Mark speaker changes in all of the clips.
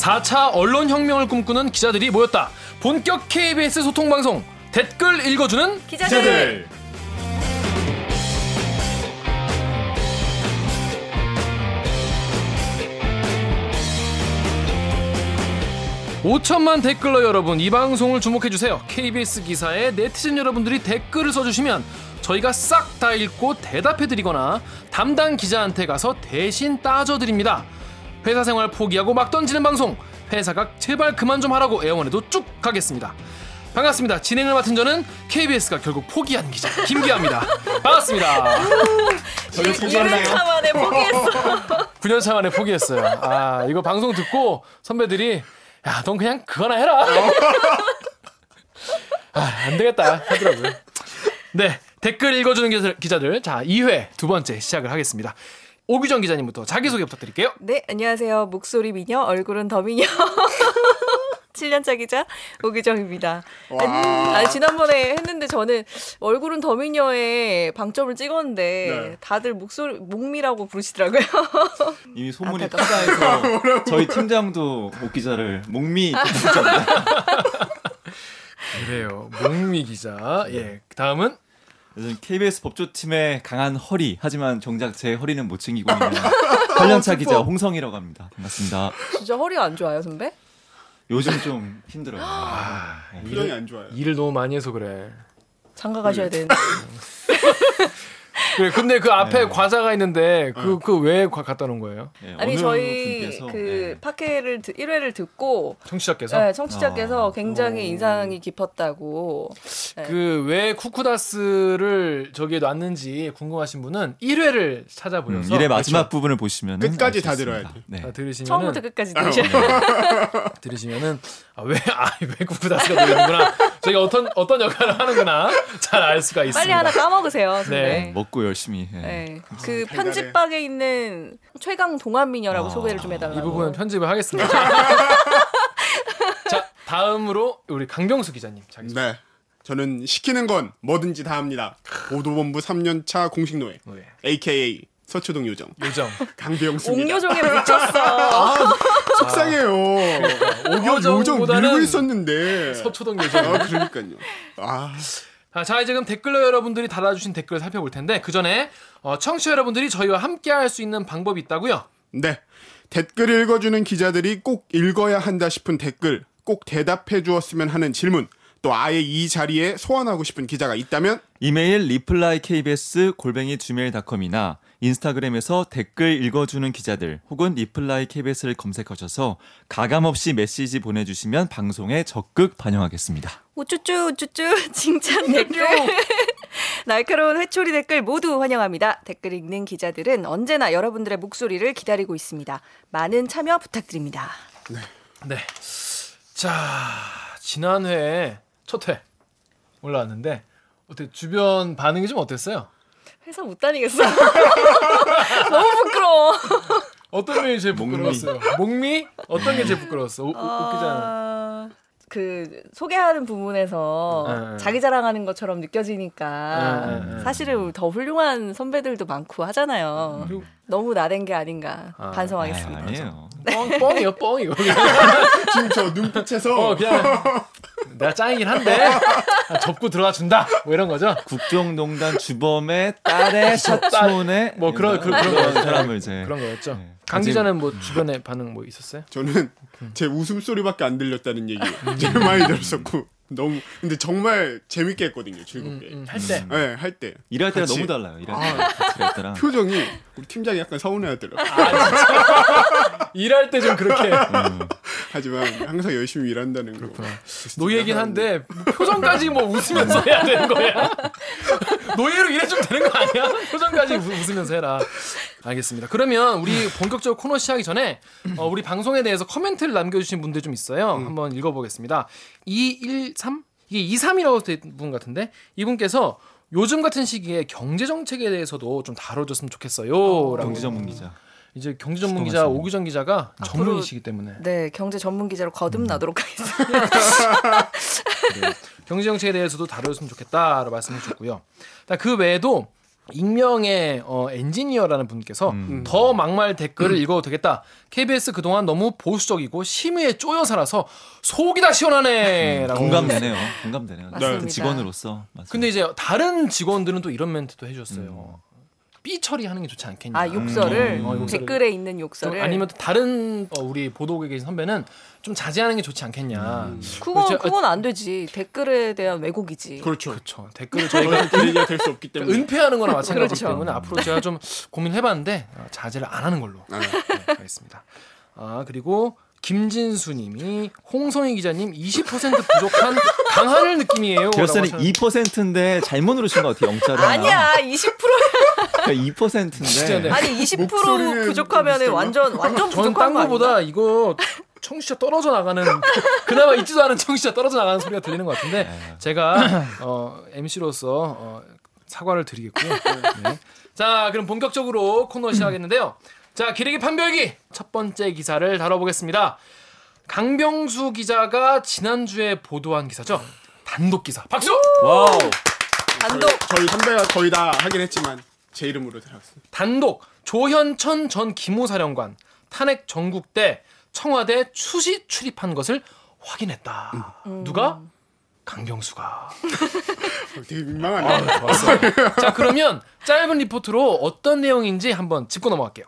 Speaker 1: 4차 언론혁명을 꿈꾸는 기자들이 모였다. 본격 KBS 소통방송 댓글 읽어주는
Speaker 2: 기자들.
Speaker 1: 5천만 댓글러 여러분, 이 방송을 주목해주세요. KBS 기사에 네티즌 여러분들이 댓글을 써주시면 저희가 싹 다 읽고 대답해드리거나 담당 기자한테 가서 대신 따져드립니다. 회사 생활 포기하고 막 던지는 방송, 회사가 제발 그만 좀 하라고 애원해도 쭉 가겠습니다. 반갑습니다. 진행을 맡은 저는 KBS가 결국 포기한 기자 김기아입니다. 반갑습니다.
Speaker 2: 2년차 만에 포기했어.
Speaker 1: 9년차 만에 포기했어요. 아, 이거 방송 듣고 선배들이 야, 넌 그냥 그거나 해라. 아, 안 되겠다 하더라고요. 네, 댓글 읽어주는 기자들. 자, 2회 두 번째 시작을 하겠습니다. 오규정 기자님부터 자기소개 부탁드릴게요.
Speaker 2: 네, 안녕하세요. 목소리 미녀, 얼굴은 더 미녀. 7년차 기자 오규정입니다. 지난번에 했는데 저는 얼굴은 더 미녀에 방점을 찍었는데 네. 다들 목미라고 부르시더라고요.
Speaker 3: 이미 소문이 따라해서 저희 팀장도 목 기자를 목미 부르잖아요.
Speaker 1: 그래요, 목미 기자. 예, 다음은
Speaker 3: 요즘 KBS 법조팀의 강한 허리, 하지만 정작 제 허리는 못 챙기고 있는 8년차 기자 홍성이라고 합니다. 반갑습니다.
Speaker 2: 진짜 허리가 안 좋아요, 선배?
Speaker 3: 요즘 좀 힘들어요.
Speaker 4: 표정이 안 좋아요.
Speaker 1: 일을 너무 많이 해서 그래.
Speaker 2: 장가 가셔야 되는데.
Speaker 1: 그래, 근데 그 앞에 과자가 있는데 그 왜 갖다 놓은 거예요?
Speaker 2: 네, 아니 저희 그 팟캐를 1회를 듣고
Speaker 1: 청취자께서
Speaker 2: 네, 청취자께서 굉장히 인상이 깊었다고.
Speaker 1: 네. 그 왜 쿠쿠다스를 저기에 놨는지 궁금하신 분은 1회를 찾아보셔서
Speaker 3: 1회 마지막 부분을 보시면
Speaker 4: 끝까지 다 들어야 돼.
Speaker 3: 네.
Speaker 1: 다 들으시면
Speaker 2: 처음부터 끝까지
Speaker 1: 들으시면은 왜 쿠쿠다스가 들리는구나. 저희가 어떤 역할을 하는구나 잘 알 수가 있습니다.
Speaker 2: 빨리 하나 까먹으세요, 선배.
Speaker 1: 네.
Speaker 3: 먹고 열심히.
Speaker 2: 네. 그 편집박에 있는 최강 동안미녀라고 소개를 좀 해달라고.
Speaker 1: 이 부분은 편집을 하겠습니다. 자, 다음으로 우리 강병수 기자님 자기소개.
Speaker 4: 네, 저는 시키는 건 뭐든지 다 합니다. 보도본부 3년차 공식노예 AKA 서초동 요정 강병수입니다.
Speaker 2: 옥요정에 묻혔어.
Speaker 4: 속상해요. 요정 밀고 있었는데
Speaker 1: 서초동 요정.
Speaker 4: 그러니까요.
Speaker 1: 자, 이제 그럼 댓글러 여러분들이 달아주신 댓글을 살펴볼 텐데 그 전에 청취자 여러분들이 저희와 함께할 수 있는 방법이 있다고요?
Speaker 4: 네, 댓글 읽어주는 기자들이 꼭 읽어야 한다 싶은 댓글, 꼭 대답해 주었으면 하는 질문, 또 아예 이 자리에 소환하고 싶은 기자가 있다면
Speaker 3: 이메일 replyKBS@gmail.com이나 인스타그램에서 댓글 읽어주는 기자들 혹은 replyKBS를 검색하셔서 가감없이 메시지 보내주시면 방송에 적극 반영하겠습니다.
Speaker 2: 우쭈쭈 칭찬 댓글 날카로운 회초리 댓글 모두 환영합니다. 댓글 읽는 기자들은 언제나 여러분들의 목소리를 기다리고 있습니다. 많은 참여 부탁드립니다.
Speaker 1: 네. 자, 지난 회에 첫 회 올라왔는데 어때, 주변 반응이 좀 어땠어요?
Speaker 2: 회사 못 다니겠어. 너무 부끄러워.
Speaker 1: 어떤 면이 제일 부끄러웠어요? 목미? 어떤 게 제일 부끄러웠어? 웃기잖아.
Speaker 2: 그 소개하는 부분에서 자기 자랑하는 것처럼 느껴지니까 사실은 더 훌륭한 선배들도 많고 하잖아요. 너무 나댄 게 아닌가 반성하겠습니다.
Speaker 3: 아니에요.
Speaker 1: 뻥이요, 뻥이고.
Speaker 4: 지금 저 눈빛에서
Speaker 1: 그냥 내가 짱이긴 한데 접고 들어가 준다. 뭐 이런 거죠.
Speaker 3: 국정농단 주범의 딸의 사촌의
Speaker 1: 뭐 그런
Speaker 3: 사람을 이제
Speaker 1: 그런 거였죠. 네. 강 기자는 뭐 주변에 반응 뭐 있었어요?
Speaker 4: 저는 제 웃음소리밖에 안 들렸다는 얘기 제일 많이 들었었고 근데 정말 재밌게 했거든요. 즐겁게.
Speaker 1: 할 때.
Speaker 4: 네, 할 때.
Speaker 3: 일할 때가 너무 달라요. 일할 때랑.
Speaker 4: 표정이 우리 팀장이 약간 서운해하더라고요.
Speaker 1: 일할 때 좀 그렇게.
Speaker 4: 하지만 항상 열심히 일한다는 거.
Speaker 1: 노예긴 한데 표정까지 뭐 웃으면서 해야 되는 거야? 노예로 일해주면 되는 거 아니야? 표정까지 웃으면서 해라. 알겠습니다. 그러면 우리 본격적으로 코너 시작하기 전에 우리 방송에 대해서 코멘트를 남겨주신 분들 좀 있어요. 한번 읽어보겠습니다. 213? 이게 23이라고 된 분 같은데 이분께서 요즘 같은 시기에 경제 정책에 대해서도 좀 다뤄줬으면 좋겠어요.
Speaker 3: 경제 전문 기자.
Speaker 1: 이제 경제 전문 기자 오규정 기자가 전문이시기 때문에
Speaker 2: 네, 경제 전문 기자로 거듭나도록 하겠습니다.
Speaker 1: 네, 경제 정책에 대해서도 다뤄줬으면 좋겠다라고 말씀해 주셨고요. 그 외에도 익명의 엔지니어라는 분께서 더 막말 댓글을 읽어도 되겠다. KBS 그동안 너무 보수적이고 심의에 쪼여 살아서 속이 다 시원하네라고.
Speaker 3: 공감되네요. 공감되네요.
Speaker 2: 맞습니다.
Speaker 3: 같은 직원으로서. 맞아요.
Speaker 1: 근데 이제 다른 직원들은 또 이런 멘트도 해줬어요. 삐 처리하는 게 좋지 않겠냐.
Speaker 2: 아 욕설을
Speaker 1: 욕설을.
Speaker 2: 댓글에 있는
Speaker 1: 좀
Speaker 2: 욕설을
Speaker 1: 아니면 또 다른 우리 보도국에 계신 선배는 좀 자제하는 게 좋지 않겠냐.
Speaker 2: 그건 안 되지. 댓글에 대한 왜곡이지.
Speaker 4: 그렇죠.
Speaker 1: 그렇죠. 댓글을 저희가
Speaker 4: 기대가 될 수 없기 때문에.
Speaker 1: 은폐하는 거나 마찬가지이기
Speaker 2: 그렇죠.
Speaker 1: 때문에 앞으로 제가 좀 고민을 해봤는데 자제를 안 하는 걸로
Speaker 4: 네.
Speaker 1: 하겠습니다. 그리고 김진수님이 홍성희 기자님 20% 부족한 강하늘 느낌이에요.
Speaker 3: 결선이 2%인데 잘못 누르신 것 같아요. 0자를
Speaker 2: 아니야 20%야.
Speaker 3: 2%인데.
Speaker 1: 네.
Speaker 2: 아니 20%
Speaker 4: 목소리는
Speaker 2: 부족하면
Speaker 4: 좀
Speaker 2: 완전
Speaker 1: 전
Speaker 2: 부족한
Speaker 1: 딴
Speaker 2: 거 아니야?
Speaker 1: 거보다 이거 청취자 떨어져 나가는 그나마 있지도 않은 청취자 떨어져 나가는 소리가 들리는 것 같은데 제가 MC로서 사과를 드리겠고요. 네. 자 그럼 본격적으로 코너 시작하겠는데요. 자 기레기 판별기 첫 번째 기사를 다뤄보겠습니다. 강병수 기자가 지난주에 보도한 기사죠. 단독 기사. 박수!
Speaker 3: 와우.
Speaker 2: 단독.
Speaker 4: 저희 선배가 거의 다 하긴 했지만 제 이름으로 들어갔습니다.
Speaker 1: 단독 조현천 전 기무사령관 탄핵 전국때 청와대 추시 출입한 것을 확인했다. 누가? 강병수가.
Speaker 4: 되게 민망하네.
Speaker 1: 좋았어요. 자 그러면 짧은 리포트로 어떤 내용인지 한번 짚고 넘어갈게요.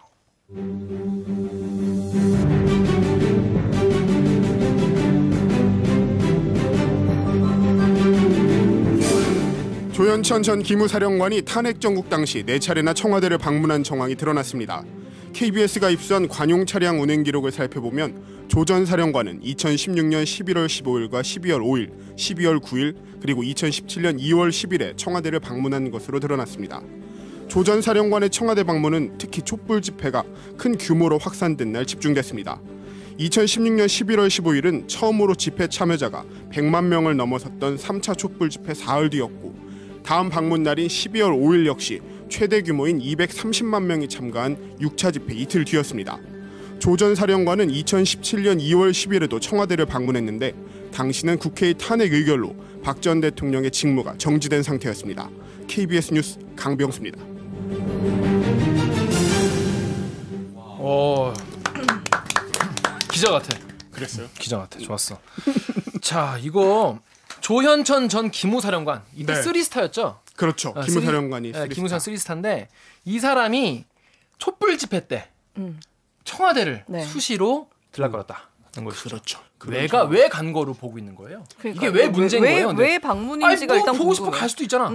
Speaker 4: 조현천 전 기무사령관이 탄핵 정국 당시 4차례나 청와대를 방문한 정황이 드러났습니다. KBS가 입수한 관용 차량 운행 기록을 살펴보면 조 전 사령관은 2016년 11월 15일과 12월 5일, 12월 9일, 그리고 2017년 2월 10일에 청와대를 방문한 것으로 드러났습니다. 조 전 사령관의 청와대 방문은 특히 촛불 집회가 큰 규모로 확산된 날 집중됐습니다. 2016년 11월 15일은 처음으로 집회 참여자가 100만 명을 넘어섰던 3차 촛불 집회 사흘 뒤였고 다음 방문 날인 12월 5일 역시 최대 규모인 230만 명이 참가한 6차 집회 이틀 뒤였습니다. 조 전 사령관은 2017년 2월 10일에도 청와대를 방문했는데 당시는 국회의 탄핵 의결로 박 전 대통령의 직무가 정지된 상태였습니다. KBS 뉴스 강병수입니다.
Speaker 1: 기자 같아.
Speaker 4: 그랬어요?
Speaker 1: 기자 같아. 좋았어. 자 이거 조현천 전 기무사령관 이때
Speaker 4: 네.
Speaker 1: 3스타였죠?
Speaker 4: 그렇죠. 기무사령관이
Speaker 1: 기무사령 3스타인데 이 사람이 촛불 집회 때 청와대를
Speaker 2: 네.
Speaker 1: 수시로 들락거렸다는 것이죠.
Speaker 4: 그렇죠.
Speaker 1: 왜 간 거로 보고 있는 거예요?
Speaker 2: 그러니까
Speaker 1: 이게 왜 문제인 거예요? 근데?
Speaker 2: 왜 방문인지가
Speaker 1: 아니,
Speaker 2: 일단
Speaker 1: 보고 싶어
Speaker 2: 궁금해.
Speaker 1: 갈 수도 있잖아.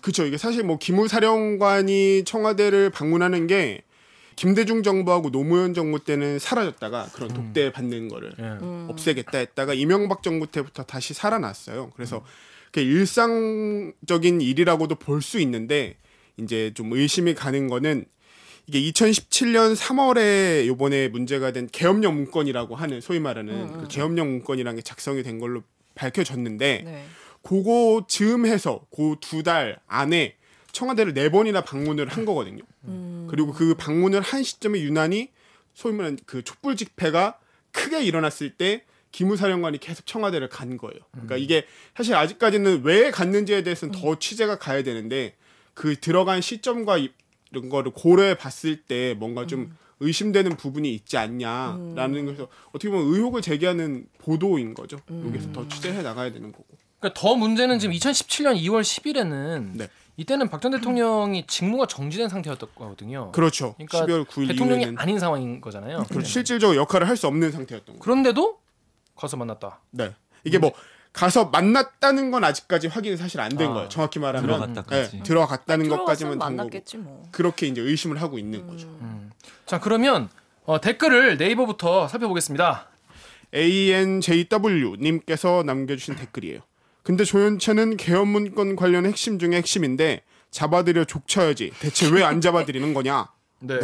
Speaker 4: 그렇죠. 이게 사실 뭐 기무사령관이 청와대를 방문하는 게 김대중 정부하고 노무현 정부 때는 사라졌다가 그런 독대 받는 거를 없애겠다 했다가 이명박 정부 때부터 다시 살아났어요. 그래서 그게 일상적인 일이라고도 볼 수 있는데 이제 좀 의심이 가는 거는 이게 2017년 3월에 요번에 문제가 된 계엄령 문건이라고 하는 소위 말하는 그 계엄령 문건이라는 게 작성이 된 걸로 밝혀졌는데
Speaker 2: 네.
Speaker 4: 그거 즈음해서 그 2달 안에 청와대를 4번이나 방문을 한 거거든요. 그리고 그 방문을 한 시점에 유난히 소위 말하는 그 촛불 집회가 크게 일어났을 때 기무사령관이 계속 청와대를 간 거예요. 그러니까 이게 사실 아직까지는 왜 갔는지에 대해서는 더 취재가 가야 되는데 그 들어간 시점과 이런 거를 고려해 봤을 때 뭔가 좀 의심되는 부분이 있지 않냐라는 것에서 어떻게 보면 의혹을 제기하는 보도인 거죠. 여기서 더 취재해 나가야 되는 거고.
Speaker 1: 그러니까 더 문제는 지금 2017년 2월 10일에는
Speaker 4: 네.
Speaker 1: 이때는 박 전 대통령이 직무가 정지된 상태였거든요.
Speaker 4: 그렇죠.
Speaker 1: 그러니까
Speaker 4: 12월 9일
Speaker 1: 대통령이
Speaker 4: 이후에는
Speaker 1: 아닌 상황인 거잖아요.
Speaker 4: 그렇죠. 실질적으로 역할을 할 수 없는 상태였던 거죠.
Speaker 1: 그런데도 가서 만났다.
Speaker 4: 네. 이게 뭐 가서 만났다는 건 아직까지 확인이 사실 안 된
Speaker 1: 아,
Speaker 4: 거예요. 정확히 말하면
Speaker 3: 들어갔다까지.
Speaker 4: 네, 들어갔다는
Speaker 2: 들어갔으면
Speaker 4: 것까지만 된 거고.
Speaker 2: 만났겠지 뭐.
Speaker 4: 그렇게 이제 의심을 하고 있는 거죠.
Speaker 1: 자 그러면 댓글을 네이버부터 살펴보겠습니다.
Speaker 4: ANJW 님께서 남겨주신 댓글이에요. 근데 조현천은 계엄 문건 관련 핵심 중에 핵심인데 잡아들여 족쳐야지. 대체 왜 안 잡아들이는 거냐?
Speaker 1: 네.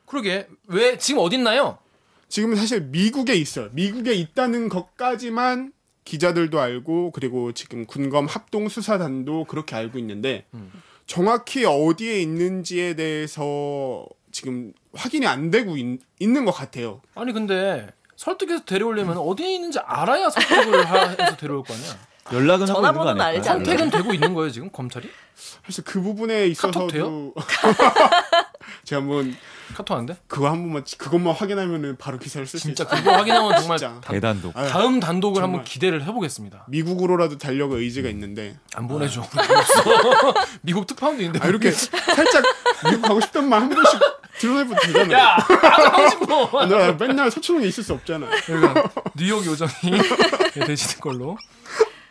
Speaker 1: 그러게 왜 지금 어딨나요?
Speaker 4: 지금 사실 미국에 있어요. 미국에 있다는 것까지만 기자들도 알고 그리고 지금 군검 합동수사단도 그렇게 알고 있는데 정확히 어디에 있는지에 대해서 지금 확인이 안 되고 있는 것 같아요.
Speaker 1: 아니 근데 설득해서 데려오려면 어디에 있는지 알아야 설득을 해서 데려올 거 아니야.
Speaker 3: 연락은 하고 있는 거
Speaker 2: 전화번호는
Speaker 3: 아닐까요?
Speaker 2: 알지 않나요?
Speaker 1: 선택은 되고 있는 거예요 지금 검찰이?
Speaker 4: 사실 그 부분에
Speaker 1: 카톡
Speaker 4: 있어서도 제가 한번
Speaker 1: 카톡 안 돼?
Speaker 4: 그거 한 번만 그것만 확인하면은 바로 기사를 쓸 수
Speaker 1: 진짜
Speaker 4: 있어요.
Speaker 1: 그거 확인하면 정말
Speaker 4: 진짜.
Speaker 3: 대단독.
Speaker 4: 아유,
Speaker 1: 다음 단독을
Speaker 4: 정말.
Speaker 1: 한번 기대를 해보겠습니다.
Speaker 4: 미국으로라도 달려고 의지가 있는데
Speaker 1: 안 보내줘. 우리 돈 없어. 미국 특파원도 있는데.
Speaker 4: 아, 이렇게 살짝 미국 가고 싶단 말 한 번씩 드러내도 되잖아.
Speaker 1: 야, 나도 하고 싶어.
Speaker 4: 나 맨날 서초동에 있을 수 없잖아.
Speaker 1: 그러니까 뉴욕 요정이 되시는 걸로.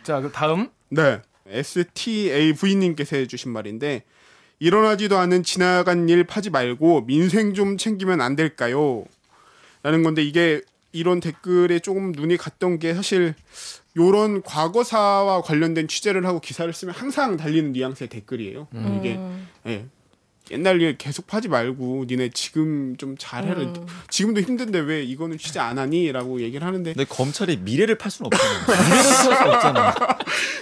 Speaker 1: 자, 그 다음.
Speaker 4: 네. STAV님께서 해주신 말인데 일어나지도 않은 지나간 일 파지 말고 민생 좀 챙기면 안 될까요? 라는 건데 이게 이런 댓글에 조금 눈이 갔던 게 사실 요런 과거사와 관련된 취재를 하고 기사를 쓰면 항상 달리는 뉘앙스의 댓글이에요. 이게 예. 옛날 일 계속 파지 말고 니네 지금 좀 잘해라. 지금도 힘든데 왜 이거는 취재 안 하니? 라고 얘기를 하는데
Speaker 3: 근데 검찰이 미래를 팔 수는 없잖아요. 미래를 팔 수 없잖아.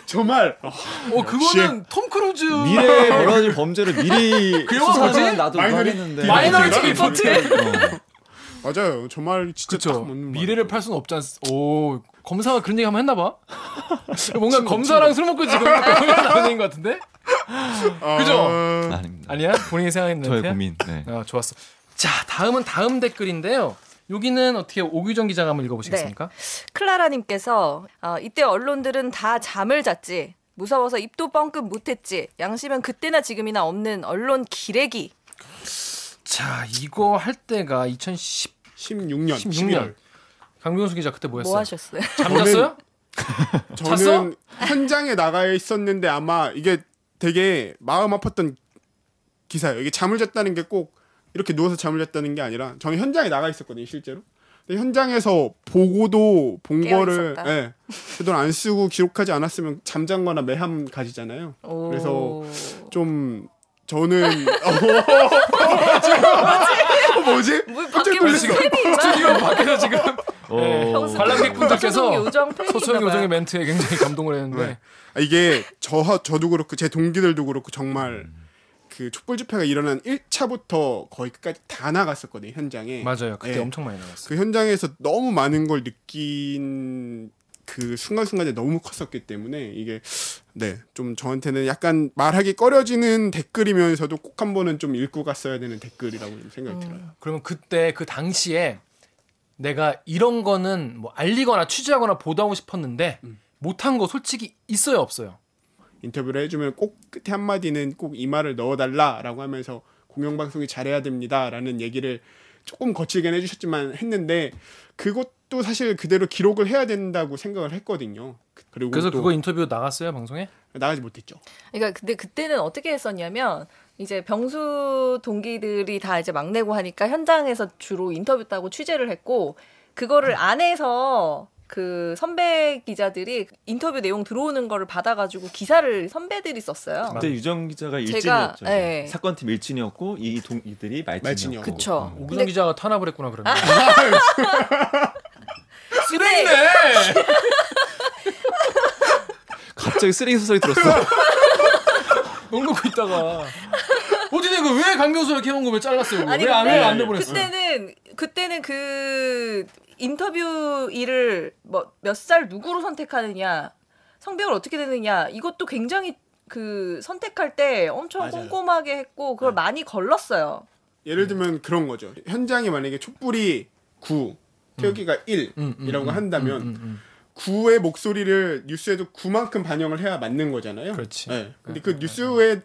Speaker 4: 정말
Speaker 1: 그거는 톰 크루즈.
Speaker 3: 미래에 벌어질 범죄를 미리
Speaker 1: 그 영화 뭐지?
Speaker 3: 수사하면 나도
Speaker 4: 마이너리-
Speaker 3: 하겠는데.
Speaker 1: 마이너리티 리포트.
Speaker 4: 맞아요. 정말 진짜 딱
Speaker 1: 그렇죠.
Speaker 4: 맞는
Speaker 1: 미래를 팔 수는 없지 않습니까? 오, 검사가 그런 얘기 한번 했나 봐. 뭔가 검사랑 술 먹고 지금 나오는 얘기인 것 같은데? 그죠?
Speaker 3: 아닙니다.
Speaker 1: 아니야? 본인이 생각했는데.
Speaker 3: 저의 고민. 네.
Speaker 1: 아, 좋았어. 자, 다음은 다음 댓글인데요. 여기는 어떻게 오규정 기자가 한번 읽어보시겠습니까?
Speaker 2: 클라라님께서 이때 언론들은 다 잠을 잤지. 무서워서 입도 뻥끗 못했지. 양심은 그때나 지금이나 없는 언론 기레기.
Speaker 1: 자, 이거 할 때가 2016년
Speaker 4: 16년.
Speaker 1: 강병수 기자 그때 뭐 했어요?
Speaker 2: 뭐 하셨어요?
Speaker 1: 잠잤어요?
Speaker 4: 저는 현장에 나가 있었는데 아마 이게 되게 마음 아팠던 기사예요. 이게 잠을 잤다는 게 꼭 이렇게 누워서 잠을 잤다는 게 아니라 저는 현장에 나가 있었거든요, 실제로. 근데 현장에서 보고도 본
Speaker 2: 깨어
Speaker 4: 거를
Speaker 2: 있었다.
Speaker 4: 예. 그돈 안 쓰고 기록하지 않았으면 잠잔거나 매함 가지잖아요.
Speaker 2: 오.
Speaker 4: 그래서 좀 저는 뭐지?
Speaker 2: 뭐 밖에 무슨 팬이 있나?
Speaker 1: 스튜디오 밖에서 지금
Speaker 3: 오.
Speaker 1: 관람객분들께서
Speaker 2: 서소영 요정 팬이
Speaker 1: 서소영
Speaker 2: 있나 봐요.
Speaker 1: 요정의 멘트에 굉장히 감동을 했는데
Speaker 4: 네. 이게 저도 그렇고 제 동기들도 그렇고 정말 그 촛불 집회가 일어난 1차부터 거의 끝까지 다 나갔었거든요, 현장에.
Speaker 1: 맞아요. 그때
Speaker 4: 네.
Speaker 1: 엄청 많이 나갔어요.
Speaker 4: 그 현장에서 너무 많은 걸 느낀 그 순간순간이 너무 컸었기 때문에 이게 네, 좀 저한테는 약간 말하기 꺼려지는 댓글이면서도 꼭 한 번은 좀 읽고 갔어야 되는 댓글이라고 좀 생각이 들어요.
Speaker 1: 그러면 그때 그 당시에 내가 이런 거는 뭐 알리거나 취재하거나 보도하고 싶었는데 못한 거 솔직히 있어요, 없어요?
Speaker 4: 인터뷰를 해주면 꼭 끝에 한마디는 꼭 이 말을 넣어달라라고 하면서 공영방송이 잘해야 됩니다라는 얘기를 조금 거칠게 해주셨지만 했는데 그것도 사실 그대로 기록을 해야 된다고 생각을 했거든요. 그리고
Speaker 1: 그래서
Speaker 4: 또
Speaker 1: 그거 인터뷰 나갔어요, 방송에?
Speaker 4: 나가지 못했죠.
Speaker 2: 그러니까 근데 그때는 어떻게 했었냐면 이제 병수 동기들이 다 이제 막내고 하니까 현장에서 주로 인터뷰 따고 취재를 했고 그거를 안에서 그 선배 기자들이 인터뷰 내용 들어오는 거를 받아가지고 기사를 선배들이 썼어요.
Speaker 3: 그때 유정 기자가
Speaker 2: 제가,
Speaker 3: 일진이었죠.
Speaker 2: 네.
Speaker 3: 사건팀 일진이었고 이 동기들이 말진이었고.
Speaker 4: 말진이었고.
Speaker 2: 그쵸.
Speaker 1: 오구정
Speaker 2: 근데-
Speaker 1: 기자가 탄압을 했구나 그러면.
Speaker 2: 쓰레기네.
Speaker 3: 갑자기 쓰레기 소설이 들었어.
Speaker 1: 넉 놓고 있다가 어디 내가 왜 강병수 이렇게 해놓은 거 왜 잘랐어요?
Speaker 2: 아니
Speaker 1: 왜안
Speaker 2: 근데
Speaker 1: 내보냈어?
Speaker 2: 그때는 그 인터뷰 일을 뭐 몇 살 누구로 선택하느냐, 성별을 어떻게 되느냐 이것도 굉장히 그 선택할 때 엄청
Speaker 4: 맞아요.
Speaker 2: 꼼꼼하게 했고 그걸 많이 걸렀어요.
Speaker 4: 예를 들면 그런 거죠. 현장에 만약에 촛불이 9, 태극기가 1이라고 한다면 9의 목소리를 뉴스에도 9만큼 반영을 해야 맞는 거잖아요.
Speaker 1: 그렇지.
Speaker 4: 네. 근데 그 뉴스에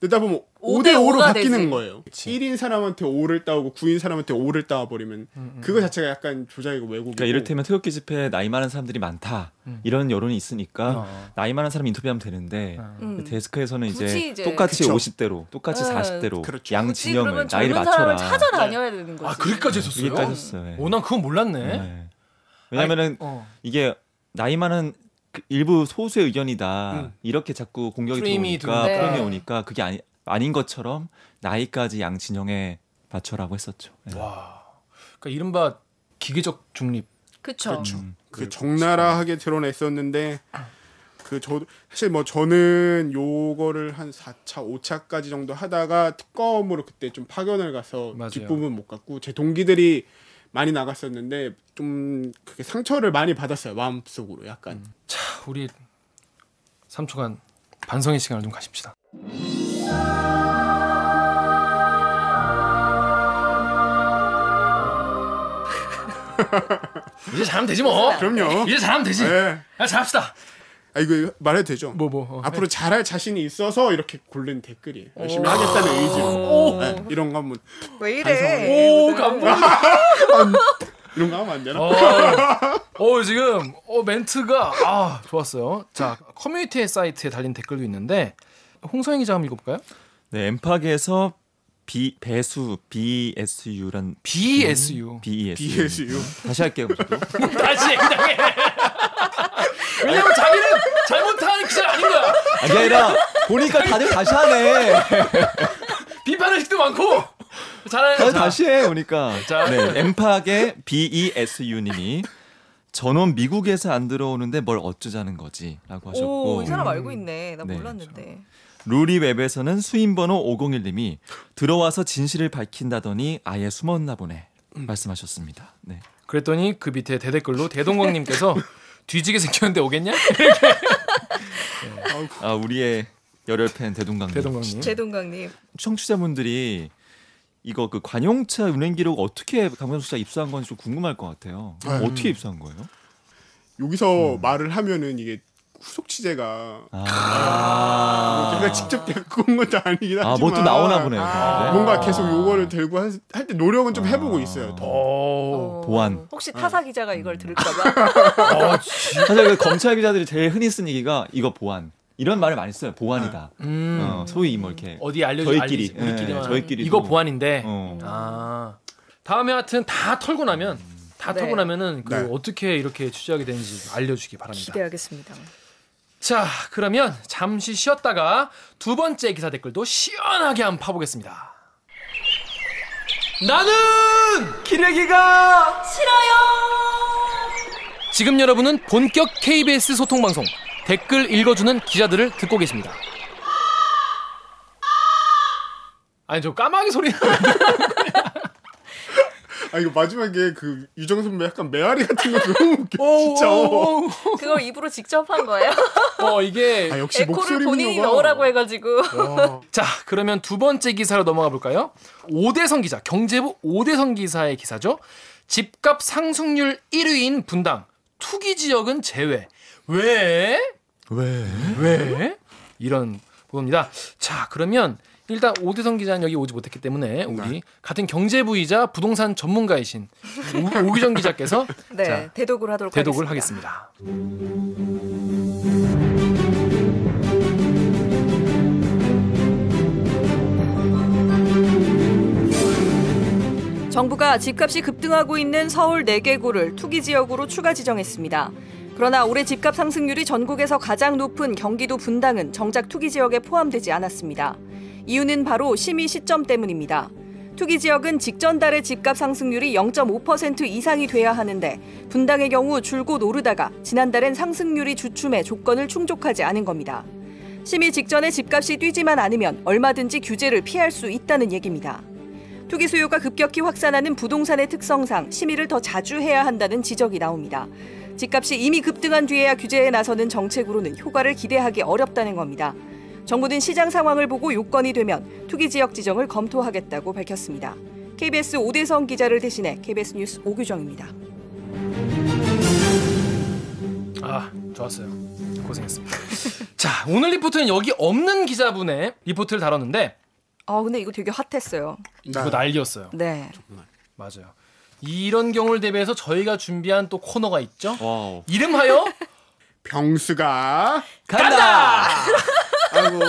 Speaker 4: 넣다 보면
Speaker 2: 5대
Speaker 4: 5대5로
Speaker 2: 5가
Speaker 4: 바뀌는
Speaker 2: 되지.
Speaker 4: 거예요. 1인 사람한테 5를 따오고 9인 사람한테 5를 따와버리면 그거 자체가 약간 조작이고 왜곡이고.
Speaker 3: 그러니까 이를테면 태극기 집회에 나이 많은 사람들이 많다 이런 여론이 있으니까 나이 많은 사람 인터뷰하면 되는데 데스크에서는
Speaker 2: 굳이 이제-
Speaker 3: 똑같이
Speaker 4: 그쵸.
Speaker 3: 50대로 똑같이
Speaker 2: 네.
Speaker 3: 40대로
Speaker 4: 그렇죠.
Speaker 3: 양
Speaker 2: 굳이
Speaker 3: 진영을
Speaker 2: 그러면
Speaker 3: 나이를
Speaker 2: 젊은
Speaker 3: 맞춰라.
Speaker 2: 사람을 찾아다녀야 되는 거지.
Speaker 1: 아, 그렇게까지 했었어요?
Speaker 3: 이게 따졌어요. 예.
Speaker 1: 오, 난 그건 몰랐네.
Speaker 3: 네. 왜냐면은
Speaker 1: 어.
Speaker 3: 이게 나이 많은 그 일부 소수의 의견이다 이렇게 자꾸 공격이
Speaker 1: 프레임이
Speaker 3: 들어오니까
Speaker 2: 들어오니까.
Speaker 3: 프레임이
Speaker 2: 네.
Speaker 3: 오니까 그게 아닌 것처럼 나이까지 양 진영에 맞춰라고 했었죠. 네.
Speaker 1: 와, 그러니까 이른바 기계적 중립.
Speaker 2: 그쵸.
Speaker 4: 그렇죠. 그 적나라하게 드러냈었는데 사실 뭐 저는 요거를 한 4차, 5차까지 정도 하다가 특검으로 그때 좀 파견을 가서
Speaker 1: 맞아요.
Speaker 4: 뒷부분 못 갔고 제 동기들이 많이 나갔었는데 좀 그게 상처를 많이 받았어요. 마음속으로 약간.
Speaker 1: 자, 우리 3초간 반성의 시간을 좀 가십시다. 이제 잘하면 되지 뭐.
Speaker 4: 그럼요.
Speaker 1: 이제 잘하면 되지.
Speaker 4: 네.
Speaker 1: 야, 잘합시다.
Speaker 4: 이거 말해도 되죠? 앞으로 잘할 자신이 있어서 이렇게 고른 댓글이에요. 열심히 하겠다는 의지로. 네, 이런 거 한번
Speaker 2: 왜 이래?
Speaker 1: 오, 감동.
Speaker 4: 이런 거 하면 안 되나?
Speaker 1: 지금 멘트가 좋았어요. 자, 커뮤니티 사이트에 달린 댓글도 있는데 홍서영 기자 한번 읽어볼까요?
Speaker 3: 네, 엠팍에서 배수 BSU란
Speaker 1: BSU.
Speaker 4: BSU.
Speaker 3: 다시 할게요.
Speaker 1: 다시 그냥 해. 왜냐면 자기는 잘못하는 기자가 아닌 거야.
Speaker 3: 아니 아니라 보니까 다들 다시 하네.
Speaker 1: 비판의 식도 많고.
Speaker 3: 다들 다시 해 보니까.
Speaker 1: 자.
Speaker 3: 네, 엠팍의 BESU님이 전원 미국에서 안 들어오는데 뭘 어쩌자는 거지라고 하셨고.
Speaker 2: 오, 이 사람 알고 있네. 나
Speaker 3: 네,
Speaker 2: 몰랐는데.
Speaker 3: 루리웹에서는 수인번호 501님이 들어와서 진실을 밝힌다더니 아예 숨었나 보네 말씀하셨습니다. 네.
Speaker 1: 그랬더니 그 밑에 대댓글로 대동광님께서 뒤지게 생겼는데 오겠냐? 이렇게.
Speaker 3: 우리의 열혈 팬 대동광님.
Speaker 2: 제동강님.
Speaker 3: 청취자분들이 이거 그 관용차 운행 기록 어떻게 강병수 씨가 입수한 건지 좀 궁금할 것 같아요. 어떻게 입수한 거예요?
Speaker 4: 여기서 말을 하면은 이게 후속 취재가 제가 직접 데리고 온 것도 아니긴 하지만
Speaker 3: 뭐 또 나오나 보네요.
Speaker 4: 뭔가 계속 요거를 들고 할 때 노력은 좀 해보고 있어요.
Speaker 3: 보안.
Speaker 2: 혹시 타사 기자가 이걸 들을까봐.
Speaker 3: 사실 그 검찰 기자들이 제일 흔히 쓰는 얘기가 이거 보안. 이런 말을 많이 써요. 보안이다. 소위 뭐 이렇게
Speaker 1: 어디
Speaker 3: 저희끼리
Speaker 1: 우리끼리만
Speaker 3: 저희끼리
Speaker 1: 이거 보안인데.
Speaker 3: 어.
Speaker 1: 다음에 하여튼 다 털고 나면 털고 나면은
Speaker 4: 네.
Speaker 1: 어떻게 이렇게 취재하게 되는지 알려주기 바랍니다.
Speaker 2: 기대하겠습니다.
Speaker 1: 자, 그러면 잠시 쉬었다가 두 번째 기사 댓글도 시원하게 한번 파보겠습니다. 나는 기레기가 싫어요. 지금 여러분은 본격 KBS 소통 방송 댓글 읽어주는 기자들을 듣고 계십니다. 아니 저 까마귀 소리
Speaker 4: 이거 마지막에 그 유정 선배 약간 메아리 같은 거 너무 웃겨. 진짜.
Speaker 2: 그걸 입으로 직접 한 거예요?
Speaker 1: 이게
Speaker 4: 역시
Speaker 2: 에코를
Speaker 4: 목소리
Speaker 2: 본인이
Speaker 4: 분야가.
Speaker 2: 넣으라고 해가지고.
Speaker 1: 자, 그러면 두 번째 기사로 넘어가 볼까요? 오대성 기자, 경제부 오대성 기사의 기사죠. 집값 상승률 1위인 분당, 투기 지역은 제외. 왜? 이런 보도입니다. 자, 그러면 일단 오대성 기자는 여기 오지 못했기 때문에 우리 같은 경제부이자 부동산 전문가이신 오기정 기자께서
Speaker 2: 네,
Speaker 1: 자,
Speaker 2: 대독을 하도록
Speaker 1: 대독을 하겠습니다.
Speaker 2: 정부가 집값이 급등하고 있는 서울 4개구를 투기 지역으로 추가 지정했습니다. 그러나 올해 집값 상승률이 전국에서 가장 높은 경기도 분당은 정작 투기 지역에 포함되지 않았습니다. 이유는 바로 심의 시점 때문입니다. 투기 지역은 직전 달의 집값 상승률이 0.5% 이상이 돼야 하는데 분당의 경우 줄곧 오르다가 지난달엔 상승률이 주춤해 조건을 충족하지 않은 겁니다. 심의 직전에 집값이 뛰지만 않으면 얼마든지 규제를 피할 수 있다는 얘기입니다. 투기 수요가 급격히 확산하는 부동산의 특성상 심의를 더 자주 해야 한다는 지적이 나옵니다. 집값이 이미 급등한 뒤에야 규제에 나서는 정책으로는 효과를 기대하기 어렵다는 겁니다. 정부는 시장 상황을 보고 요건이 되면 투기 지역 지정을 검토하겠다고 밝혔습니다. KBS 오대성 기자를 대신해 KBS 뉴스 오규정입니다.
Speaker 1: 좋았어요. 고생했습니다. 자, 오늘 리포트는 여기 없는 기자분의 리포트를 다뤘는데
Speaker 2: 근데 이거 되게 핫했어요.
Speaker 1: 이거 난리였어요.
Speaker 2: 네.
Speaker 1: 맞아요. 이런 경우를 대비해서 저희가 준비한 또 코너가 있죠.
Speaker 3: 와우.
Speaker 1: 이름하여
Speaker 4: 병수가
Speaker 1: 간다!
Speaker 4: 아이고.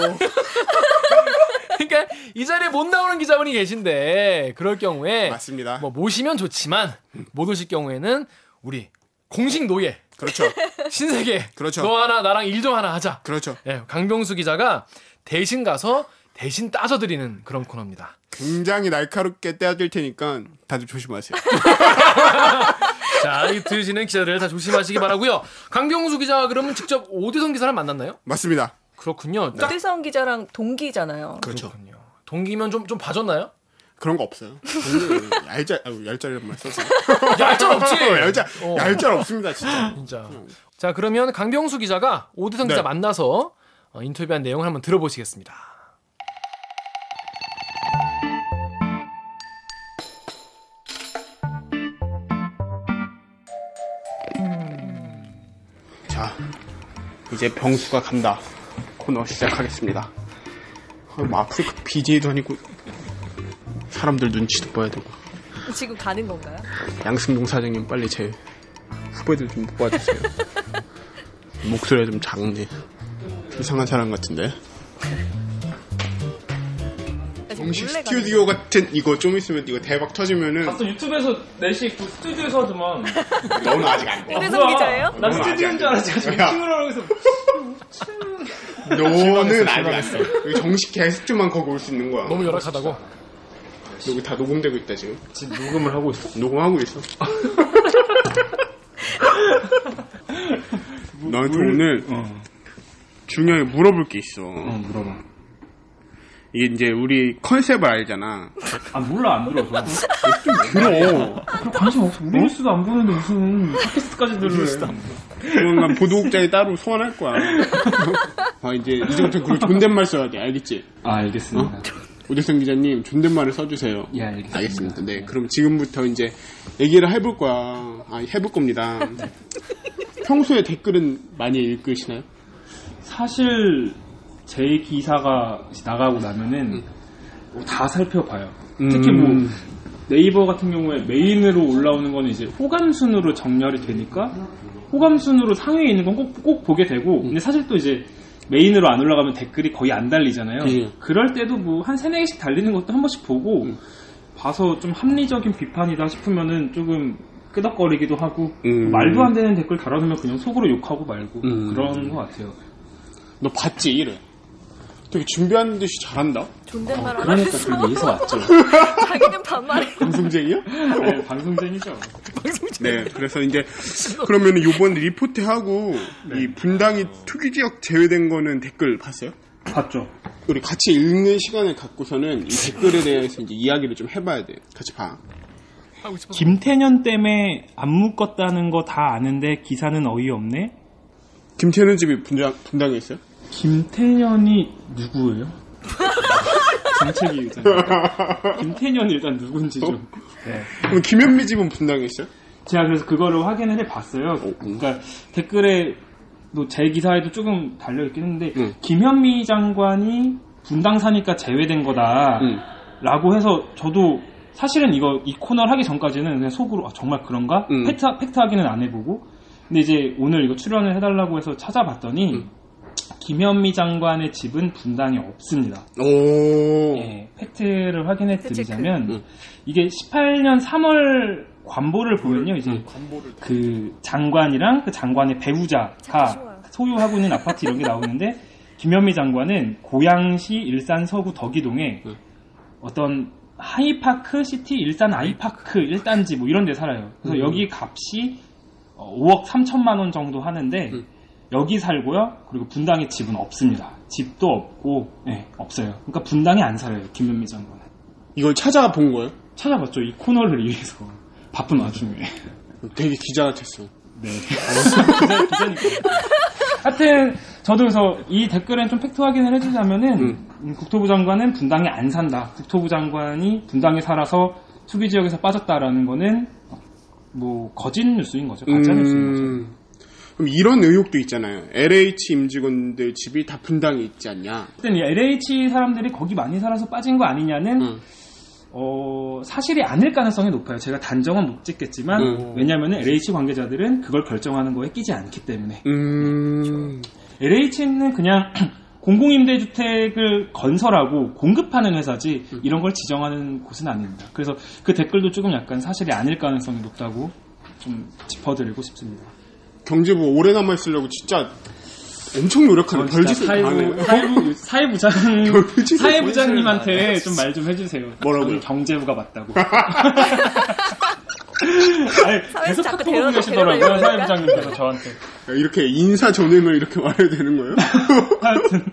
Speaker 1: 그러니까 이 자리에 못 나오는 기자분이 계신데 그럴 경우에
Speaker 4: 맞습니다.
Speaker 1: 뭐 모시면 좋지만 못 오실 경우에는 우리 공식 노예
Speaker 4: 그렇죠.
Speaker 1: 신세계
Speaker 4: 그렇죠.
Speaker 1: 너 하나 나랑 일 좀 하나 하자.
Speaker 4: 그렇죠.
Speaker 1: 네, 강병수 기자가 대신 가서 대신 따져드리는 그런 코너입니다.
Speaker 4: 굉장히 날카롭게 떼어질 테니까 다들 조심하세요.
Speaker 1: 자, 이 들으시는 기자들 다 조심하시기 바라고요. 강병수 기자가 그러면 직접 오대성 기사를 만났나요?
Speaker 4: 맞습니다.
Speaker 1: 그렇군요.
Speaker 2: 오대성 기자랑 동기잖아요.
Speaker 4: 그렇죠.
Speaker 1: 그렇군요. 동기면 좀 봐줬나요?
Speaker 4: 그런 거 없어요. 얄짤이란 말 써서.
Speaker 1: 얄짤 없지.
Speaker 4: 얄짤 없습니다, 진짜.
Speaker 1: 진짜. 자, 그러면 강병수 기자가 오대성 기자
Speaker 4: 네.
Speaker 1: 만나서 인터뷰한 내용을 한번 들어보시겠습니다.
Speaker 4: 자, 이제 병수가 간다. 코너 시작하겠습니다. 뭐 아프리카 BJ도 아니고 사람들 눈치도 봐야 되고.
Speaker 2: 지금 가는 건가요?
Speaker 4: 양승동 사장님 빨리 제 후배들 좀 뽑아주세요. 목소리가 좀 작네. 이상한 사람 같은데. 정식 스튜디오 같은 이거 좀 있으면 이거 대박 터지면은.
Speaker 5: 봤어 유튜브에서 4시 그 스튜디오에서 하더만.
Speaker 4: 너는 아직 안 돼.
Speaker 2: 우대성 기자예요?
Speaker 5: 난 스튜디오인 줄 알았지. 지금
Speaker 4: 야.
Speaker 5: 팅을 하고 있어.
Speaker 4: 너는 아직 안 돼. 여기 정식 게스트만 거기 올 수 있는 거야.
Speaker 1: 너무 열악하다고?
Speaker 4: 여기 다 녹음되고 있다 지금.
Speaker 5: 지금 녹음을 하고 있어.
Speaker 4: 녹음하고 있어. 너한테 오늘 중요하게 물어볼 게 있어.
Speaker 5: 물어봐.
Speaker 4: 이게 이제 우리 컨셉을 알잖아.
Speaker 5: 아 몰라 안 들어서.
Speaker 4: 좀 들어.
Speaker 5: 관심 없어. 우리 뉴스도 안 보는데 무슨 팟캐스트까지 들으래.
Speaker 4: 그건 난 보도국장이 따로 소환할 거야. 이제 이제부터 그리고 존댓말 써야 돼. 알겠지?
Speaker 5: 아 알겠습니다.
Speaker 4: 오대성 기자님 존댓말을 써주세요.
Speaker 5: 예 알겠습니다.
Speaker 4: 알겠습니다. 네, 그럼 지금부터 이제 얘기를 해볼 거야. 해볼 겁니다. 평소에 댓글은 많이 읽으시나요?
Speaker 5: 사실 제 기사가 나가고 나면은 다 살펴봐요. 특히 뭐 네이버 같은 경우에 메인으로 올라오는 거는 이제 호감 순으로 정렬이 되니까 호감 순으로 상위에 있는 건 꼭 보게 되고 근데 사실 또 이제 메인으로 안 올라가면 댓글이 거의 안 달리잖아요. 그럴 때도 뭐 한 3-4개씩 달리는 것도 한 번씩 보고 봐서 좀 합리적인 비판이다 싶으면은 조금 끄덕거리기도 하고 말도 안 되는 댓글 달아놓으면 그냥 속으로 욕하고 말고 그런 것 같아요.
Speaker 4: 너 봤지? 이래. 되게 준비하는 듯이 잘한다.
Speaker 2: 존댓말 안
Speaker 5: 그러니까
Speaker 2: 하면서
Speaker 5: 그 위에서 왔죠.
Speaker 2: 자기는 반말해.
Speaker 4: 방송쟁이야?
Speaker 5: 네, 방송쟁이죠.
Speaker 4: 네, 그래서 이제 그러면 이번 리포트 하고 이 분당이 투기 지역 제외된 거는 댓글 봤어요?
Speaker 5: 봤죠.
Speaker 4: 우리 같이 읽는 시간을 갖고서는 이 댓글에 대해서 이제 이야기를 좀 해봐야 돼. 같이 봐.
Speaker 5: 김태년 때문에 안 묶었다는 거 다 아는데 기사는 어이없네.
Speaker 4: 김태년 집이 분당에 있어요?
Speaker 5: 김태년이 누구예요? 정책위 의장. 김태년이 일단 누군지 좀. 네.
Speaker 4: 그럼 김현미 집은 분당에 있어요?
Speaker 5: 제가 그래서 그거를 확인을 해봤어요. 그러니까 댓글에 제 기사에도 조금 달려있긴 했는데 김현미 장관이 분당 사니까 제외된 거다라고 해서 저도 사실은 이 코너를 하기 전까지는 그냥 속으로 정말 그런가? 팩트 확인은 안 해보고 근데 이제 오늘 이거 출연을 해달라고 해서 찾아봤더니 김현미 장관의 집은 분당에 없습니다.
Speaker 4: 오.
Speaker 5: 예, 팩트를 확인해 드리자면 이게 18년 3월 관보를 보면요, 이제 그 장관이랑 그 장관의 배우자가 소유하고 있는 아파트 이런 게 나오는데 김현미 장관은 고양시 일산 서구 덕이동에 어떤 하이파크 시티 일산 아이파크 1단지 뭐 이런 데 살아요. 그래서 여기 값이 5억 3천만 원 정도 하는데 여기 살고요. 그리고 분당에 집은 없습니다. 집도 없고 없어요. 그러니까 분당에 안 살아요. 김현미 장관은.
Speaker 4: 이걸 찾아본 거예요?
Speaker 5: 찾아봤죠. 이 코너를 위해서. 바쁜 와중에.
Speaker 4: 되게 기자 같았어.
Speaker 5: 네. 기자니까. 하여튼 저도 그래서 이 댓글엔 좀 팩트 확인을 해주자면은 국토부 장관은 분당에 안 산다. 국토부 장관이 분당에 살아서 투기 지역에서 빠졌다라는 거는 뭐 거짓 뉴스인 거죠. 가짜 뉴스인 거죠.
Speaker 4: 그럼 이런 의혹도 있잖아요. LH 임직원들 집이 다 분당에 있지 않냐?
Speaker 5: 일단 이 LH 사람들이 거기 많이 살아서 빠진 거 아니냐는 사실이 아닐 가능성이 높아요. 제가 단정은 못 짓겠지만 왜냐하면 LH 관계자들은 그걸 결정하는 거에 끼지 않기 때문에. LH는 그냥 공공임대주택을 건설하고 공급하는 회사지 이런 걸 지정하는 곳은 아닙니다. 그래서 그 댓글도 조금 약간 사실이 아닐 가능성이 높다고 좀 짚어드리고 싶습니다.
Speaker 4: 경제부 오래 남아있으려고 진짜 엄청 노력하는 별짓을 다 하네.
Speaker 5: 사회부장님한테 좀 말 좀 해주세요.
Speaker 4: 뭐라고요?
Speaker 5: 경제부가 맞다고.
Speaker 2: 아니,
Speaker 5: 계속 카톡 오고 계시더라고요. 사회부장님께서 저한테.
Speaker 4: 이렇게 인사 전임을 이렇게 말해야 되는 거예요?
Speaker 5: 하여튼.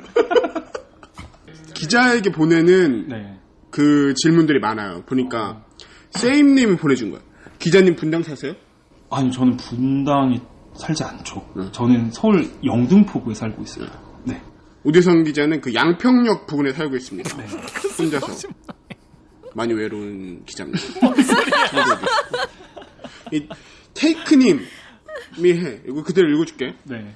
Speaker 4: 기자에게 보내는 그 질문들이 많아요. 보니까 세임님이 보내준 거예요. 기자님 분당 사세요?
Speaker 5: 아니 저는 분당에 살지 않죠. 저는 서울 영등포구에 살고 있습니다. 네.
Speaker 4: 오대성 기자는 그 양평역 부근에 살고 있습니다. 혼자서 많이 외로운 기자입니다. 이 테이크님이 해. 이거 그대로 읽어줄게.
Speaker 5: 네.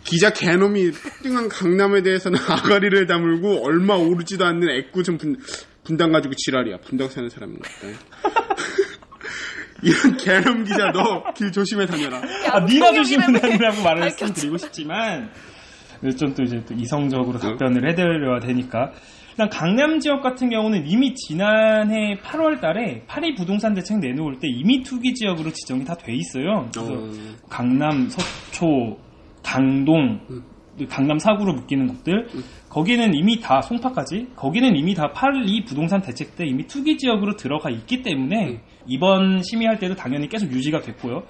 Speaker 4: 기자 개놈이 폭등한 강남에 대해서는 아가리를 다물고 얼마 오르지도 않는 애꿎은 분당 가지고 지랄이야. 분당 사는 사람인 것 같다. 이런 개놈 기자 너 길 조심해 다녀라.
Speaker 5: 네가 조심해 다니라고 말씀드리고 싶지만 좀 또 이제 또 이성적으로 답변을 해드려야 되니까. 일단 강남 지역 같은 경우는 이미 지난해 8월 달에 파리 부동산 대책 내놓을 때 이미 투기 지역으로 지정이 다 돼 있어요. 그래서 강남, 서초, 강동, 강남 4구로 묶이는 곳들 거기는 이미 다 송파까지 거기는 이미 다 파리 부동산 대책 때 이미 투기 지역으로 들어가 있기 때문에 이번 심의할 때도 당연히 계속 유지가 됐고요.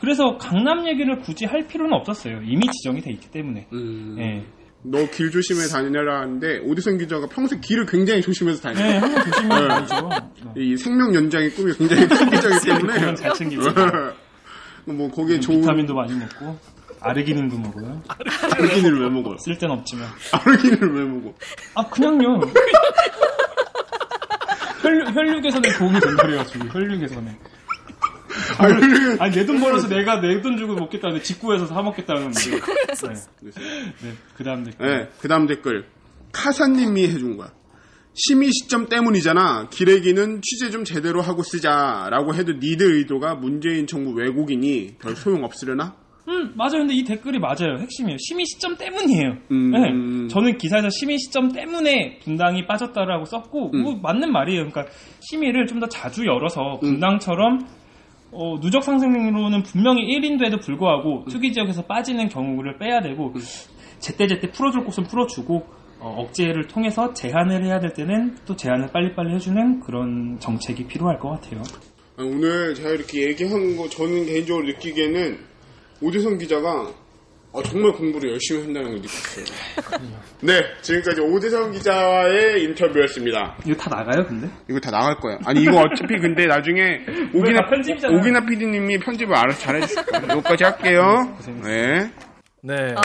Speaker 5: 그래서 강남 얘기를 굳이 할 필요는 없었어요. 이미 지정이 돼 있기 때문에. 예.
Speaker 4: 너 길 조심해 다니라 하는데 오대성 기자가 평소에 길을 굉장히 조심해서 다녀요.
Speaker 5: 네, 항상 조심해서 다니죠.
Speaker 4: 이 생명 연장의 꿈이 굉장히 큰 기자이기 때문에
Speaker 5: 그건 잘 챙기고
Speaker 4: 뭐 거기에 좋은
Speaker 5: 비타민도 많이 먹고 아르기닌도 먹어요.
Speaker 4: 아르기닌을 왜 먹어요?
Speaker 5: 쓸 땐 없지만.
Speaker 4: 아르기닌을 왜 먹어?
Speaker 5: 아 그냥요. 혈류 개선에 도움이 된다래가지고 혈류 개선에. 아니 내 돈 벌어서 내가 내 돈 주고 먹겠다는데 직구해서 사 먹겠다는데. 네. 그다음 댓글.
Speaker 4: 네, 그다음 댓글. 카사님이 해준 거야. 심의 시점 때문이잖아. 기레기는 취재 좀 제대로 하고 쓰자라고 해도 니들 의도가 문재인 정부 왜곡이니 별 소용 없으려나?
Speaker 5: 맞아요. 근데 이 댓글이 맞아요. 핵심이에요. 심의 시점 때문이에요. 네. 저는 기사에서 심의 시점 때문에 분당이 빠졌다라고 썼고, 뭐 맞는 말이에요. 그러니까 심의를 좀 더 자주 열어서 분당처럼 누적 상승률로는 분명히 1인도에도 불구하고 투기 지역에서 빠지는 경우를 빼야 되고, 제때제때 풀어줄 곳은 풀어주고, 억제를 통해서 제한을 해야 될 때는 또 제한을 빨리빨리 해주는 그런 정책이 필요할 것 같아요.
Speaker 4: 오늘 제가 이렇게 얘기한 거 저는 개인적으로 느끼기에는 오대성 기자가 정말 공부를 열심히 한다는 걸 느꼈어요. 네, 지금까지 오대성 기자와의 인터뷰였습니다.
Speaker 5: 이거 다 나가요, 근데?
Speaker 4: 이거 다 나갈 거야. 아니 이거 어차피 근데 나중에 오기나 PD님이 편집을 알아서 잘해주실 거예요. 여기까지 할게요. 네.
Speaker 1: 네.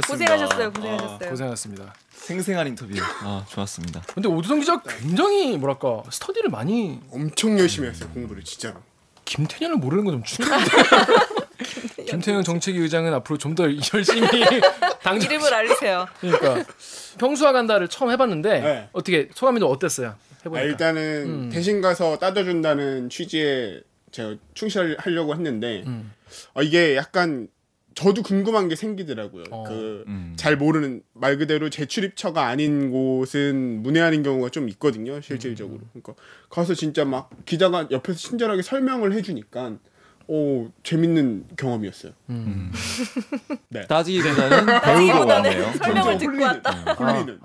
Speaker 2: 고생하셨어요.
Speaker 1: 고생하셨습니다.
Speaker 3: 생생한 인터뷰. 좋았습니다.
Speaker 1: 근데 오두성 기자 굉장히 뭐랄까 스터디를 많이
Speaker 4: 엄청 열심히 했어요. 공부를 진짜로.
Speaker 1: 김태년을 모르는 건 좀 충격인데. 김태년 정책위 의장은 앞으로 좀 더 열심히 당장
Speaker 2: 이름을 알리세요.
Speaker 1: 그러니까 평수화 간다를 처음 해봤는데
Speaker 4: 네.
Speaker 1: 어떻게 소감이 좀 어땠어요? 해보니까.
Speaker 4: 일단은 대신 가서 따져준다는 취지에 제가 충실하려고 했는데 이게 약간 저도 궁금한 게 생기더라고요. 잘 모르는 말 그대로 재출입처가 아닌 곳은 문외한인 경우가 좀 있거든요. 실질적으로. 그러니까 가서 진짜 막 기자가 옆에서 친절하게 설명을 해주니까 재밌는 경험이었어요.
Speaker 3: 네. 따지기 보다는 배우고 왔네요.
Speaker 2: 설명을 듣고 왔다.
Speaker 4: 홀리는.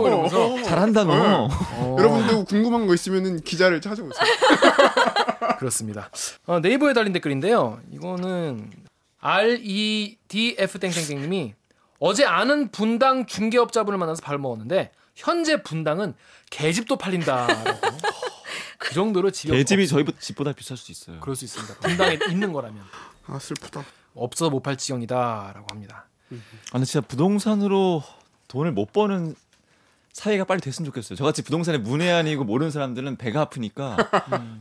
Speaker 1: 이러면서
Speaker 3: 잘한다 너.
Speaker 4: 여러분도 궁금한 거 있으면은 기자를 찾아보세요.
Speaker 1: 그렇습니다. 네이버에 달린 댓글인데요. 이거는 REDF 땡땡땡님이 어제 아는 분당 중개업자분을 만나서 밥을 먹었는데 현재 분당은 개집도 팔린다라고. 그 정도로 집이
Speaker 3: 개집이 저희 집보다 비쌀 수 있어요.
Speaker 1: 그럴 수 있습니다. 분당에 있는 거라면.
Speaker 4: 슬프다.
Speaker 1: 없어서 못 팔 지경이다라고 합니다.
Speaker 3: 근데 진짜 부동산으로 돈을 못 버는 사회가 빨리 됐으면 좋겠어요. 저같이 부동산에 문외한이고 모르는 사람들은 배가 아프니까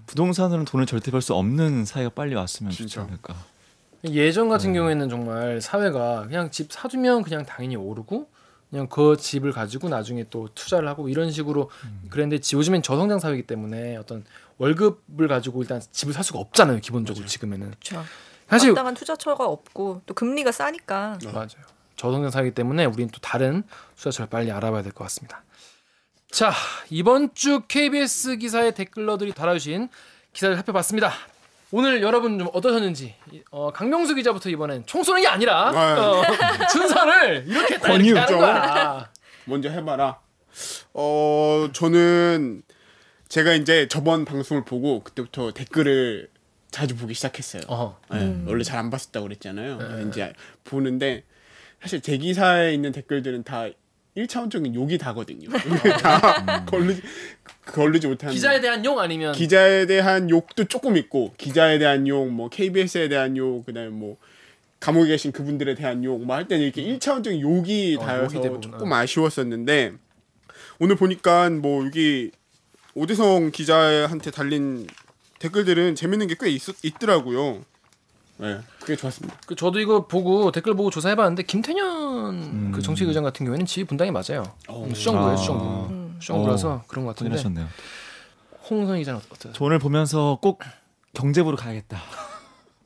Speaker 3: 부동산으로는 돈을 절대 벌 수 없는 사회가 빨리 왔으면 좋지 않을까.
Speaker 1: 예전 같은 경우에는 정말 사회가 그냥 집 사주면 그냥 당연히 오르고 그냥 그 집을 가지고 나중에 또 투자를 하고 이런 식으로 그랬는데 요즘엔 저성장 사회이기 때문에 어떤 월급을 가지고 일단 집을 살 수가 없잖아요. 기본적으로 지금에는.
Speaker 2: 그렇죠.
Speaker 1: 사실
Speaker 2: 마땅한 투자처가 없고 또 금리가 싸니까.
Speaker 1: 맞아요. 저성장 사회이기 때문에 우리는 또 다른 투자처를 빨리 알아봐야 될 것 같습니다. 자, 이번 주 KBS 기사의 댓글러들이 달아주신 기사를 살펴봤습니다. 오늘 여러분 좀 어떠셨는지 강명수 기자부터 이번엔 총 쏘는 게 아니라 순서를 이렇게 딱 이렇게 하는 거야.
Speaker 4: 먼저 해봐라. 저는 제가 이제 저번 방송을 보고 그때부터 댓글을 자주 보기 시작했어요. 원래 잘 안 봤었다고 그랬잖아요. 이제 보는데 사실 제 기사에 있는 댓글들은 다 1차원적인 욕이 다거든요. 다 걸르지 못하는.
Speaker 1: 기자에 대한 욕 아니면
Speaker 4: 기자에 대한 욕도 조금 있고 기자에 대한 욕, 뭐 KBS에 대한 욕, 그다음에 뭐 감옥에 계신 그분들에 대한 욕, 뭐 할 때는 이렇게 1차원적인 욕이 닿여서
Speaker 1: 욕이 대부분,
Speaker 4: 조금 아쉬웠었는데 오늘 보니까 뭐 여기 오대성 기자한테 달린 댓글들은 재밌는 게 꽤 있더라고요. 네, 그게 좋았습니다.
Speaker 1: 저도 이거 보고 댓글 보고 조사해봤는데 김태년 그 정책의장 같은 경우에는 지휘 분당이 맞아요. 수정부예요, 수정부. 수정부라서 그런 것 같은데.
Speaker 3: 하셨네요.
Speaker 1: 홍선 기자는 어때요?
Speaker 3: 저 오늘 보면서 꼭 경제부로 가야겠다.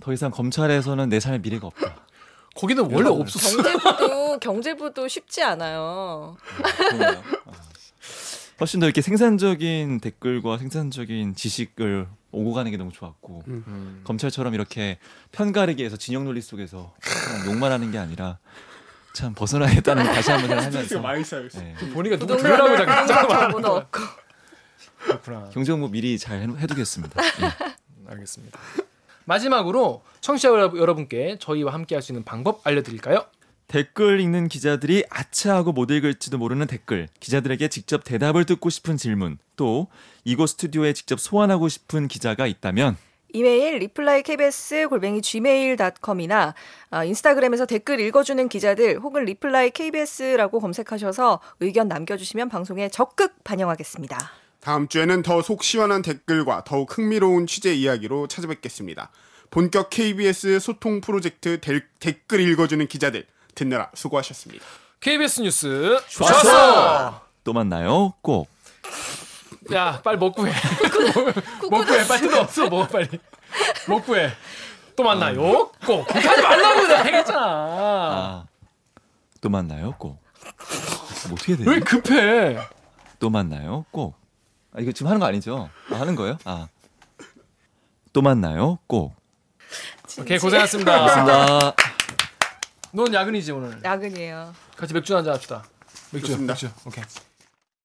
Speaker 3: 더 이상 검찰에서는 내 삶의 미래가 없다.
Speaker 1: 거기는 원래 없었어.
Speaker 2: 경제부도 쉽지 않아요.
Speaker 3: 그런가요? 훨씬 더 이렇게 생산적인 댓글과 생산적인 지식을 오고 가는 게 너무 좋았고 검찰처럼 이렇게 편가르기 해서 진영 논리 속에서 그냥 욕만 하는 게 아니라 참 벗어나야겠다는 걸 다시 한번 생각하면서
Speaker 4: 많이 쌓였어.
Speaker 3: 네.
Speaker 1: 보니까 누구 들으라고 잠깐만.
Speaker 2: 정보도 없고.
Speaker 1: 그렇구나.
Speaker 3: 경제공부 미리 잘 해두겠습니다. 예.
Speaker 1: 알겠습니다. 마지막으로 청취자 여러분께 저희와 함께 할 수 있는 방법 알려드릴까요?
Speaker 3: 댓글 읽는 기자들이 아차하고 못 읽을지도 모르는 댓글, 기자들에게 직접 대답을 듣고 싶은 질문, 또 이곳 스튜디오에 직접 소환하고 싶은 기자가 있다면
Speaker 2: 이메일 replyKBS@gmail.com이나 인스타그램에서 댓글 읽어주는 기자들 혹은 replyKBS라고 검색하셔서 의견 남겨주시면 방송에 적극 반영하겠습니다.
Speaker 4: 다음 주에는 더 속 시원한 댓글과 더욱 흥미로운 취재 이야기로 찾아뵙겠습니다. 본격 KBS 소통 프로젝트 댓글 읽어주는 기자들 듣느라 수고하셨습니다.
Speaker 1: KBS 뉴스 좋았어.
Speaker 3: 또 만나요. 꼭.
Speaker 1: 야, 빨리 먹고 해. 먹고 해. 빨리 뜯어. 먹어 빨리. 먹고 해. 또 만나요. 꼭. 그렇게 하지 말라고 내가 했잖아.
Speaker 3: 또 만나요. 꼭. 뭐 어떻게 돼?
Speaker 1: 왜 급해?
Speaker 3: 또 만나요. 꼭. 이거 지금 하는 거 아니죠? 하는 거예요? 또 만나요. 꼭.
Speaker 1: 오케이, 고생하셨습니다.
Speaker 3: 고맙습니다.
Speaker 1: 넌 야근이지 오늘.
Speaker 2: 야근이에요.
Speaker 1: 같이 맥주 한잔 합시다. 맥주.
Speaker 4: 좋습니다.
Speaker 1: 맥주. 오케이.